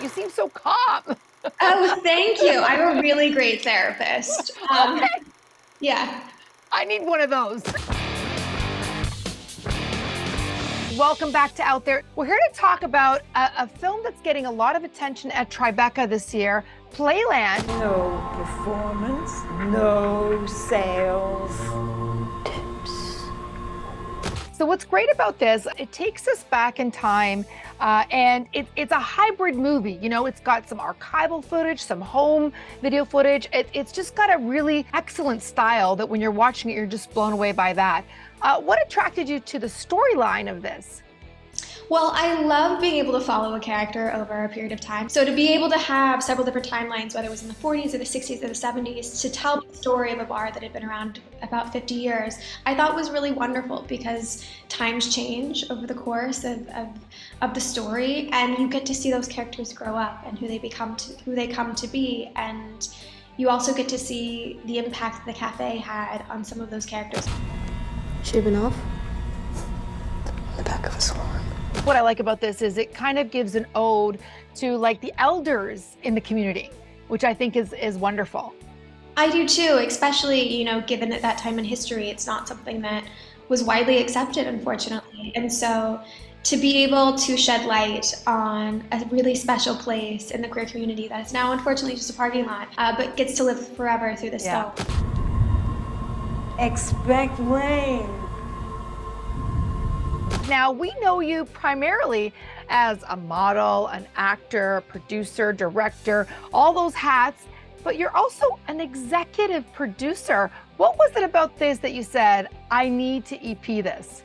You seem so calm. Oh, thank you. I'm a really great therapist. Okay. Yeah. I need one of those. Welcome back to Out There. We're here to talk about a film that's getting a lot of attention at Tribeca this year, Playland. No performance, no sales. So what's great about this, it takes us back in time, and it's a hybrid movie. You know, it's got some archival footage, some home video footage. It's just got a really excellent style that when you're watching it, you're just blown away by that. What attracted you to the storyline of this? Well, I love being able to follow a character over a period of time. So to be able to have several different timelines, whether it was in the 40s or the 60s or the 70s, to tell the story of a bar that had been around about 50 years, I thought was really wonderful because times change over the course of the story, and you get to see those characters grow up and who they come to be, and you also get to see the impact the cafe had on some of those characters. Shaving off? On the back of his arm. What I like about this is it kind of gives an ode to like the elders in the community, which I think is wonderful. I do too, especially, you know, given at that time in history, it's not something that was widely accepted, unfortunately. And so to be able to shed light on a really special place in the queer community that is now unfortunately just a parking lot, but gets to live forever through this film. Expect rain. Now, we know you primarily as a model, an actor, producer, director, all those hats, but you're also an executive producer. What was it about this that you said, I need to EP this?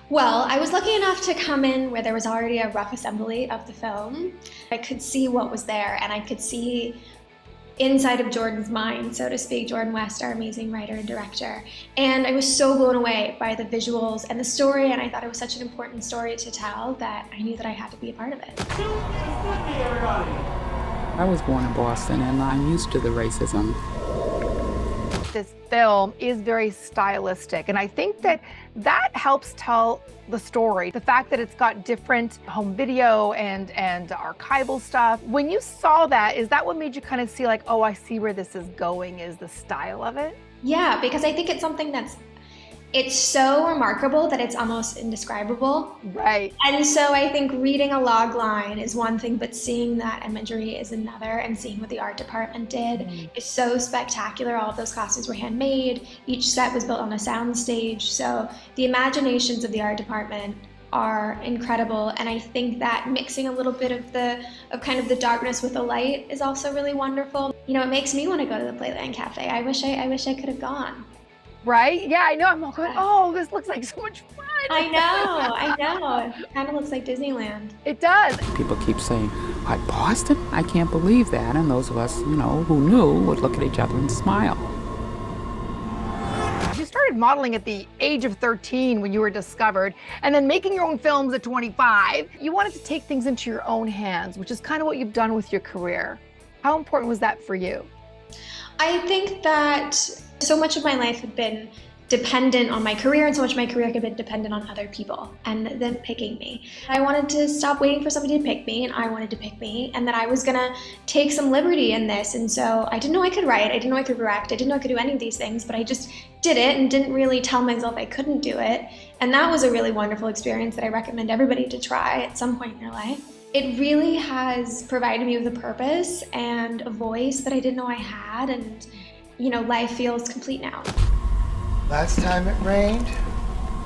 Well, I was lucky enough to come in where there was already a rough assembly of the film. I could see what was there, and I could see inside of Jordan's mind, so to speak, Jordan West, our amazing writer and director. And I was so blown away by the visuals and the story, and I thought it was such an important story to tell that I knew that I had to be a part of it. I was born in Boston, and I'm used to the racism. This film is very stylistic, and I think that helps tell the story. The fact that it's got different home video and archival stuff. When you saw that, is that what made you kind of see like, oh, I see where this is going, is the style of it? Yeah, because I think it's something it's so remarkable that it's almost indescribable. Right. And so I think reading a log line is one thing, but seeing that imagery is another, and seeing what the art department did is so spectacular. All of those costumes were handmade. Each set was built on a sound stage. So the imaginations of the art department are incredible, and I think that mixing a little bit of kind of the darkness with the light is also really wonderful. You know, it makes me want to go to the Playland Cafe. I wish I could have gone. Right? Yeah, I know. I'm all going, oh, this looks like so much fun. I know. It kind of looks like Disneyland. It does. People keep saying, like, Boston? I can't believe that. And those of us, you know, who knew would look at each other and smile. You started modeling at the age of 13 when you were discovered, and then making your own films at 25. You wanted to take things into your own hands, which is kind of what you've done with your career. How important was that for you? I think that so much of my life had been dependent on my career, and so much of my career had been dependent on other people and them picking me. I wanted to stop waiting for somebody to pick me, and I wanted to pick me, and that I was gonna take some liberty in this. And so I didn't know I could write, I didn't know I could direct, I didn't know I could do any of these things, but I just did it and didn't really tell myself I couldn't do it. And that was a really wonderful experience that I recommend everybody to try at some point in their life. It really has provided me with a purpose and a voice that I didn't know I had, and you know, life feels complete now. Last time it rained,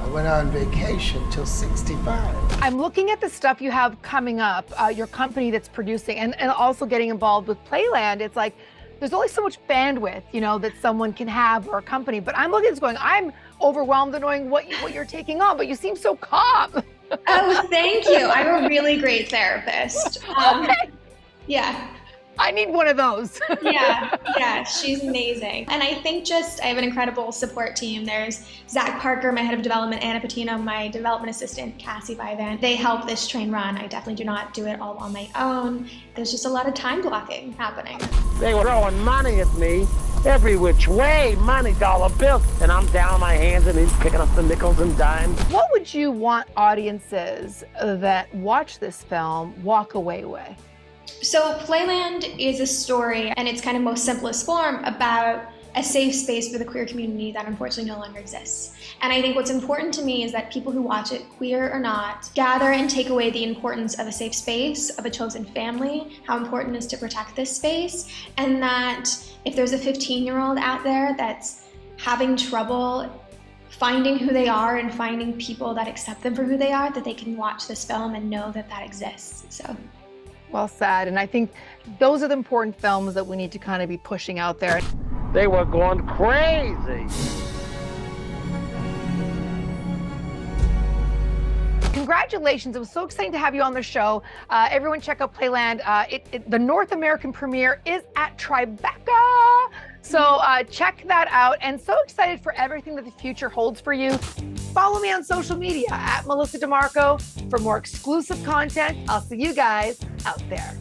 I went on vacation till 65. I'm looking at the stuff you have coming up, your company that's producing, and also getting involved with Playland. It's like, there's only so much bandwidth, you know, that someone can have, or a company. But I'm looking at this going, I'm overwhelmed at knowing what you're taking on, but you seem so calm. Oh, thank you. I'm a really great therapist. Okay. Yeah. I need one of those. Yeah, she's amazing. And I think I have an incredible support team. There's Zach Parker, my head of development, Anna Patino, my development assistant, Cassie Vivan. They help this train run. I definitely do not do it all on my own. There's just a lot of time blocking happening. They were throwing money at me, every which way, money, dollar bills, and I'm down on my hands and he's picking up the nickels and dimes. What would you want audiences that watch this film walk away with? So Playland is a story, and its kind of most simplest form, about a safe space for the queer community that unfortunately no longer exists. And I think what's important to me is that people who watch it, queer or not, gather and take away the importance of a safe space, of a chosen family, how important it is to protect this space, and that if there's a 15-year-old out there that's having trouble finding who they are and finding people that accept them for who they are, that they can watch this film and know that that exists. So. Well said. And I think those are the important films that we need to kind of be pushing out there. They were going crazy. Congratulations. It was so exciting to have you on the show. Everyone check out Playland. The North American premiere is at Tribeca. So check that out. And so excited for everything that the future holds for you. Follow me on social media at Melissa DiMarco for more exclusive content. I'll see you guys out there.